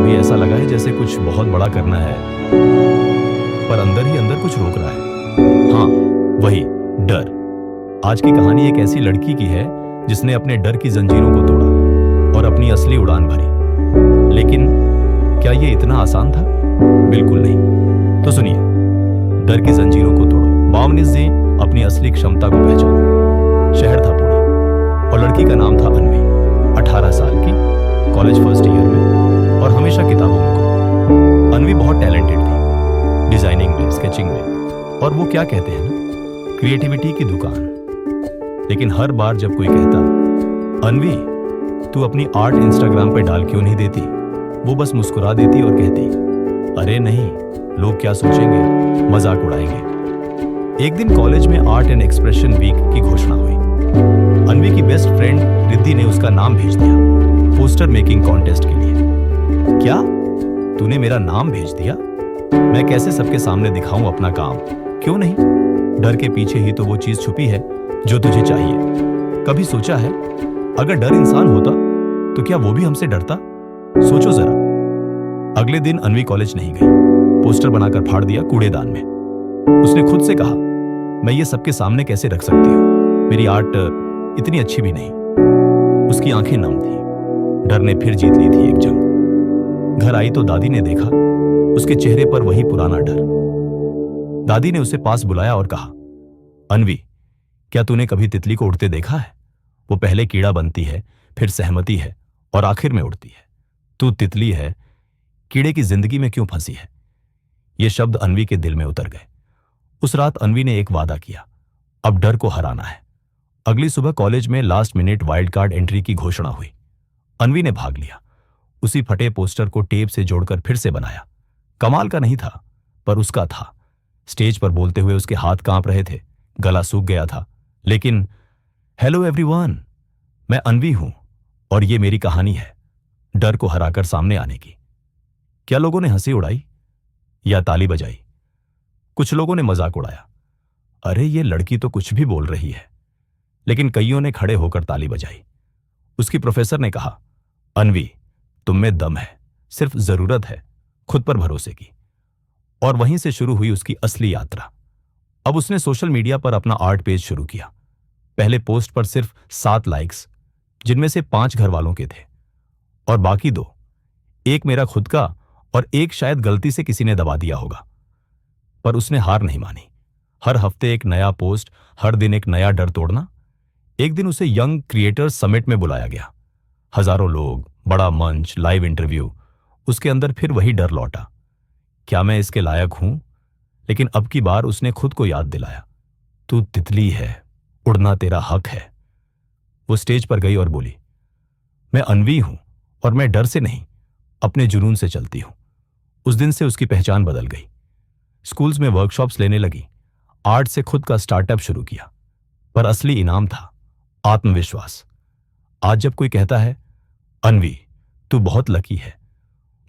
कभी ऐसा लगा है जैसे कुछ बहुत बड़ा करना है, पर अंदर ही अंदर कुछ रोक रहा है? हाँ, वही डर। आज की कहानी एक ऐसी लड़की की है जिसने अपने डर की जंजीरों को तोड़ा और अपनी असली उड़ान भरी। लेकिन क्या ये इतना आसान था? बिल्कुल नहीं। तो सुनिए, डर की जंजीरों को तोड़ो, 52 दिन अपनी असली क्षमता को पहचानो। शहर था पुणे और लड़की का नाम था अन्वी। 18 साल की, कॉलेज फर्स्ट ईयर में और हमेशा किताबों में गुम। अन्वी बहुत टैलेंटेड थी, डिजाइनिंग में, स्केचिंग में, और वो क्या कहते हैं ना, क्रिएटिविटी की दुकान। लेकिन हर बार जब कोई कहता, अन्वी तू अपनी आर्ट इंस्टाग्राम पे डाल क्यों नहीं देती, वो बस मुस्कुरा देती और कहती, अरे नहीं, लोग क्या सोचेंगे, मजाक उड़ाएंगे। एक दिन कॉलेज में आर्ट एंड एक्सप्रेशन वीक की घोषणा हुई। अन्वी की बेस्ट फ्रेंड रिद्धि ने उसका नाम भेज दिया पोस्टर मेकिंग कॉन्टेस्ट के लिए। क्या तूने मेरा नाम भेज दिया? मैं कैसे सबके सामने दिखाऊं अपना काम? क्यों नहीं, डर के पीछे ही तो वो चीज छुपी है जो तुझे चाहिए। कभी सोचा है अगर डर इंसान होता तो क्या वो भी हमसे डरता? सोचो जरा। अगले दिन अन्वी कॉलेज नहीं गई, पोस्टर बनाकर फाड़ दिया कूड़ेदान में। उसने खुद से कहा, मैं ये सबके सामने कैसे रख सकती हूँ, मेरी आर्ट इतनी अच्छी भी नहीं। उसकी आंखें नम थी, डर ने फिर जीत ली थी एक जंग। घर आई तो दादी ने देखा उसके चेहरे पर वही पुराना डर। दादी ने उसे पास बुलाया और कहा, अन्वी क्या तूने कभी तितली को उड़ते देखा है? वो पहले कीड़ा बनती है, फिर सहमती है और आखिर में उड़ती है। तू तितली है, कीड़े की जिंदगी में क्यों फंसी है? ये शब्द अन्वी के दिल में उतर गए। उस रात अन्वी ने एक वादा किया, अब डर को हराना है। अगली सुबह कॉलेज में last minute wild card entry की घोषणा हुई। अन्वी ने भाग लिया। उसी फटे पोस्टर को टेप से जोड़कर फिर से बनाया। कमाल का नहीं था, पर उसका था। स्टेज पर बोलते हुए उसके हाथ कांप रहे थे, गला सूख गया था। लेकिन हेलो एवरीवन, मैं अन्वी हूं और ये मेरी कहानी है डर को हराकर सामने आने की। क्या लोगों ने हंसी उड़ाई या ताली बजाई? कुछ लोगों ने मजाक उड़ाया, अरे ये लड़की तो कुछ भी बोल रही है। लेकिन कईयों ने खड़े होकर ताली बजाई। उसकी प्रोफेसर ने कहा, अन्वी तुम में दम है, सिर्फ जरूरत है खुद पर भरोसे की। और वहीं से शुरू हुई उसकी असली यात्रा। अब उसने सोशल मीडिया पर अपना आर्ट पेज शुरू किया। पहले पोस्ट पर सिर्फ 7 लाइक्स, जिनमें से 5 घर वालों के थे और बाकी 2, एक मेरा खुद का और एक शायद गलती से किसी ने दबा दिया होगा। पर उसने हार नहीं मानी। हर हफ्ते एक नया पोस्ट, हर दिन एक नया डर तोड़ना। एक दिन उसे यंग क्रिएटर्स समिट में बुलाया गया। हजारों लोग, बड़ा मंच, लाइव इंटरव्यू। उसके अंदर फिर वही डर लौटा, क्या मैं इसके लायक हूं? लेकिन अब की बार उसने खुद को याद दिलाया, तू तितली है, उड़ना तेरा हक है। वो स्टेज पर गई और बोली, मैं अन्वी हूं और मैं डर से नहीं, अपने जुनून से चलती हूं। उस दिन से उसकी पहचान बदल गई। स्कूल्स में वर्कशॉप्स लेने लगी, आर्ट से खुद का स्टार्टअप शुरू किया। पर असली इनाम था आत्मविश्वास। आज जब कोई कहता है, अन्वी तू बहुत लकी है,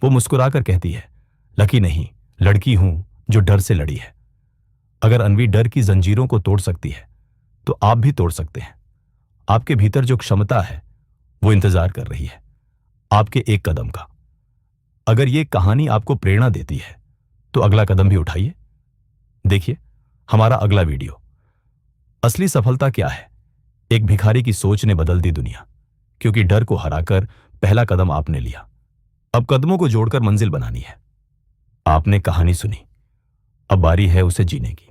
वो मुस्कुराकर कहती है, लकी नहीं, लड़की हूं जो डर से लड़ी है। अगर अन्वी डर की जंजीरों को तोड़ सकती है तो आप भी तोड़ सकते हैं। आपके भीतर जो क्षमता है वो इंतजार कर रही है आपके एक कदम का। अगर ये कहानी आपको प्रेरणा देती है तो अगला कदम भी उठाइए। देखिए हमारा अगला वीडियो, असली सफलता क्या है। एक भिखारी की सोच ने बदल दी दुनिया, क्योंकि डर को हराकर पहला कदम आपने लिया। अब कदमों को जोड़कर मंजिल बनानी है। आपने कहानी सुनी, अब बारी है उसे जीने की।